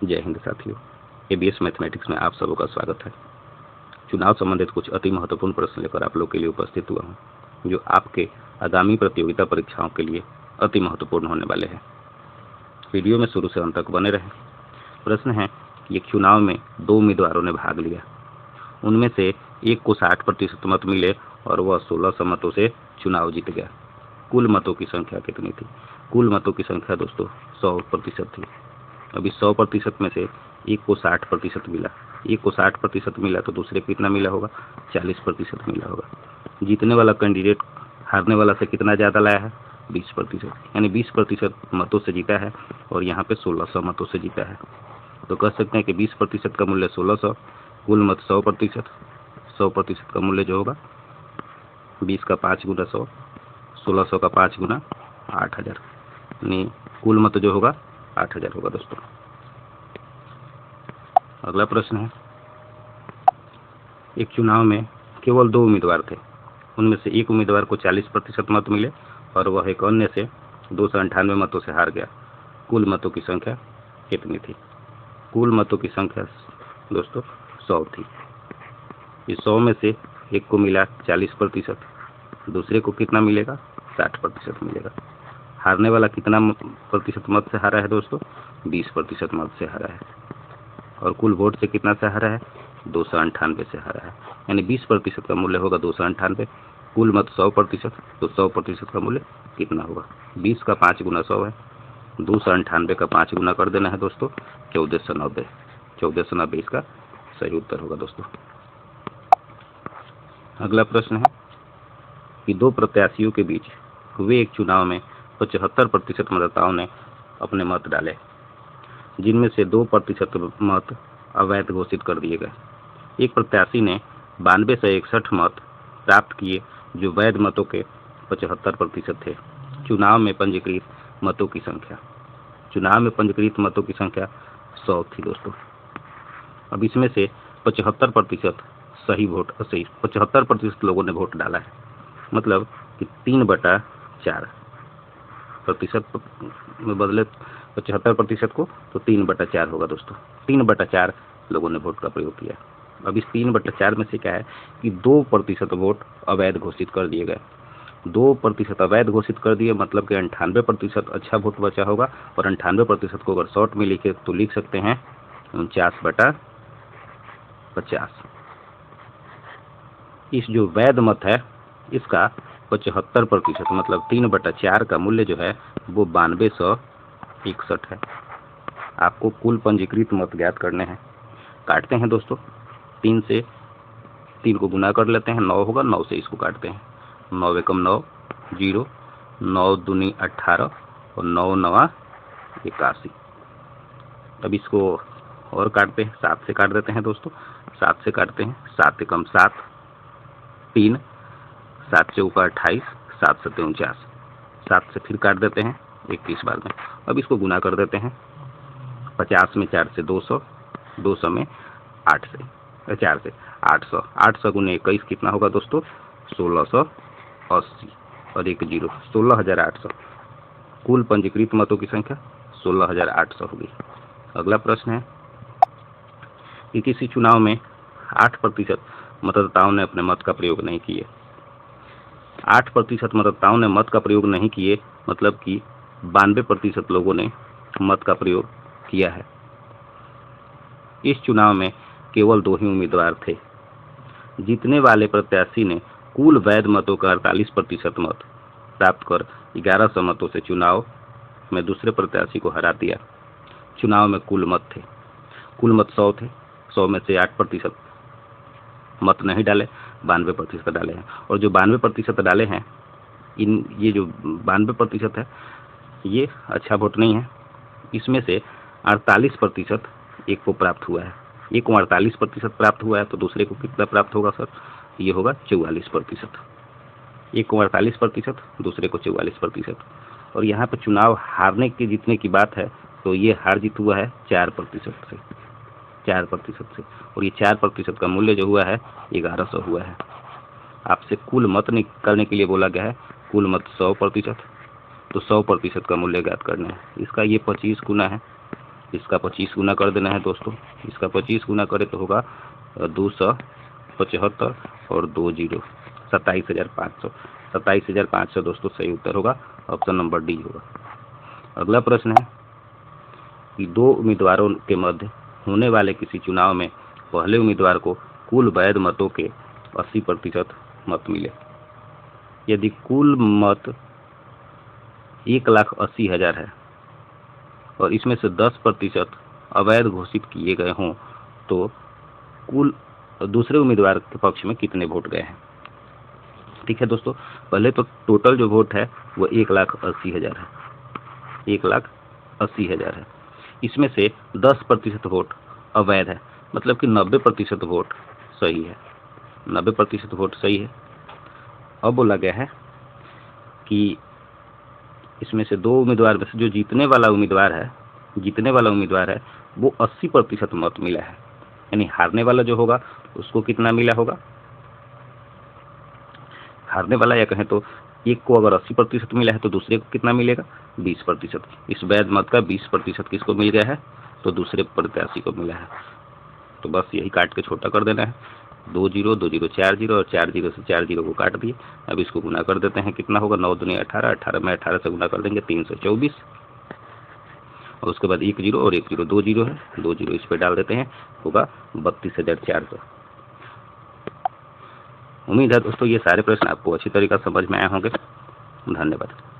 जय हिंद साथियों, ABS mathematics में आप सबों का स्वागत है। चुनाव संबंधित कुछ अति महत्वपूर्ण प्रश्न लेकर आप लोग के लिए उपस्थित हुआ हूँ, जो आपके आगामी प्रतियोगिता परीक्षाओं के लिए अति महत्वपूर्ण होने वाले हैं। वीडियो में शुरू से अंत तक बने रहें। प्रश्न है कि एक चुनाव में 2 उम्मीदवारों ने भाग लिया, उनमें से एक को 60% मत मिले और वह 1600 मतों से चुनाव जीत गया। कुल मतों की संख्या कितनी थी? कुल मतों की संख्या दोस्तों 100% थी। अभी 100% में से एक को 60% मिला, एक को 60% मिला तो दूसरे को कितना मिला होगा? 40% मिला होगा। जीतने वाला कैंडिडेट हारने वाला से कितना ज़्यादा लाया है? 20%, यानी 20% मतों से जीता है और यहाँ पे 1600 मतों से जीता है। तो कह सकते हैं कि 20% का मूल्य 1600, कुल मत 100%, 100% का मूल्य जो होगा 20 का 5 गुना 100, 1600 का 5 गुना 8000, यानी कुल मत जो होगा 8000 होगा दोस्तों। अगला प्रश्न है, एक चुनाव में केवल 2 उम्मीदवार थे, उनमें से एक उम्मीदवार को 40% मत मिले और वह एक अन्य से 298 मतों से हार गया। कुल मतों की संख्या कितनी थी? कुल मतों की संख्या दोस्तों 100 थी। इस 100 में से एक को मिला 40%, दूसरे को कितना मिलेगा? 60% मिलेगा। हारने वाला कितना प्रतिशत मत से हारा है दोस्तों? 20% मत से हारा है। और कुल वोट से कितना से हारा है? 298 से हारा है, यानी 20% का मूल्य होगा 298। कुल मत 100%, तो 100% का मूल्य कितना होगा? 20 का 5 गुना 100 है, 298 का 5 गुना कर देना है दोस्तों 1490। 1490 इसका सही उत्तर होगा दोस्तों। अगला प्रश्न है कि 2 प्रत्याशियों के बीच हुए एक चुनाव में 75% मतदाताओं ने अपने मत डाले, जिनमें से 2% मत अवैध घोषित कर दिए गए। एक प्रत्याशी ने 92 से 61 मत प्राप्त किए, जो वैध मतों के 75% थे। चुनाव में पंजीकृत मतों की संख्या, चुनाव में पंजीकृत मतों की संख्या 100 थी दोस्तों। अब इसमें से 75% सही वोट, सही 75% लोगों ने वोट डाला है, मतलब कि 3/4 में बदले 75% को, तो 3/4 होगा दोस्तों। 3/4 लोगों ने वोट का प्रयोग किया। अब इस 3/4 में से क्या है कि 2% वोट अवैध घोषित कर दिए गए। 2% अवैध घोषित कर दिए, मतलब कि 98% अच्छा वोट बचा होगा। और 98% को अगर शॉर्ट में लिखे तो लिख सकते हैं 49/50। इस जो वैध मत है इसका 75%, मतलब 3/4 का मूल्य जो है वो 9261 है। आपको कुल पंजीकृत मत ज्ञात करने हैं। काटते हैं दोस्तों, 3 से 3 को गुना कर लेते हैं, 9 होगा, 9 से इसको काटते हैं। 9 एकम 9, 0, 9 दूनी 18 और 9 नवा 81। अब इसको और काटते हैं, 7 से काट देते हैं दोस्तों, 7 से काटते हैं, 7 एकम 7, 3, 7 से ऊपर 28, 7 सत्ते 49, 7 से फिर काट देते हैं 21 बार में। अब इसको गुना कर देते हैं, 50 में 4 से 200, 200 में 8 से 4 से 800, 800 गुने 21 कितना होगा दोस्तों? 1680 और 1 0, 16800। कुल पंजीकृत मतों की संख्या 16800 होगी। अगला प्रश्न है कि किसी चुनाव में 8% मतदाताओं ने अपने मत का प्रयोग नहीं किए। 8% मतदाताओं ने मत का प्रयोग नहीं किए, मतलब कि 92% लोगों ने मत का प्रयोग किया है। इस चुनाव में केवल 2 ही उम्मीदवार थे। जीतने वाले प्रत्याशी ने कुल वैध मतों का 48% मत प्राप्त कर 1100 मतों से चुनाव में दूसरे प्रत्याशी को हरा दिया। चुनाव में कुल मत थे, कुल मत 100 थे, 100 में से 8% मत नहीं डाले, 92% डाले हैं। और जो 92% डाले हैं, ये जो 92% है ये अच्छा वोट नहीं है। इसमें से 48% एक को प्राप्त हुआ है। एक को 48% प्राप्त हुआ है, तो दूसरे को कितना प्राप्त होगा सर? ये होगा 44%। एक को 48%, दूसरे को 44%। और यहाँ पर चुनाव हारने की जीतने की बात है, तो ये हार जीत हुआ है 4% से, 4% से। और ये 4% का मूल्य जो हुआ है 1100 हुआ है। आपसे कुल मत निकालने के लिए बोला गया है, कुल मत 100%, तो 100% का मूल्य ज्ञात करना है। इसका ये 25 गुना है, इसका 25 गुना कर देना है दोस्तों। इसका 25 गुना करें तो होगा 275 और 2 जीरो 27,500। 27,500 दोस्तों सही उत्तर होगा, ऑप्शन नंबर डी होगा। अगला प्रश्न है कि दो उम्मीदवारों के मध्य होने वाले किसी चुनाव में पहले उम्मीदवार को कुल वैध मतों के 80% मत मिले। यदि कुल मत 1,80,000 है और इसमें से 10% अवैध घोषित किए गए हों तो कुल दूसरे उम्मीदवार के पक्ष में कितने वोट गए हैं। ठीक है दोस्तों, पहले तो टोटल जो वोट है वो 1,80,000 है, 1,80,000 है। इसमें से 10% वोट अवैध है, मतलब कि 90% वोट सही है, 90% वोट सही है। अब बोला गया है कि इसमें से दो उम्मीदवार में से जो जीतने वाला उम्मीदवार है वो 80% मत मिला है, यानी हारने वाला जो होगा उसको कितना मिला होगा। हारने वाला या कहें तो एक को अगर 80% मिला है तो दूसरे को कितना मिलेगा, 20%। इस वैध मत का 20% किसको मिल गया है, तो दूसरे प्रत्याशी को मिला है। तो बस यही काट के छोटा कर देना है, 2 जीरो 2 जीरो 4 जीरो और 4 जीरो से 4 जीरो को काट दिए। अब इसको गुना कर देते हैं, कितना होगा, 9 दूनी 18, 18 में 18 से गुना कर देंगे 324, और उसके बाद 1 जीरो और 1 जीरो 2 जीरो है, 2 जीरो इस पे डाल देते हैं, होगा 32,400। उम्मीद है दोस्तों ये सारे प्रश्न आपको अच्छी तरीके से समझ में आए होंगे। धन्यवाद।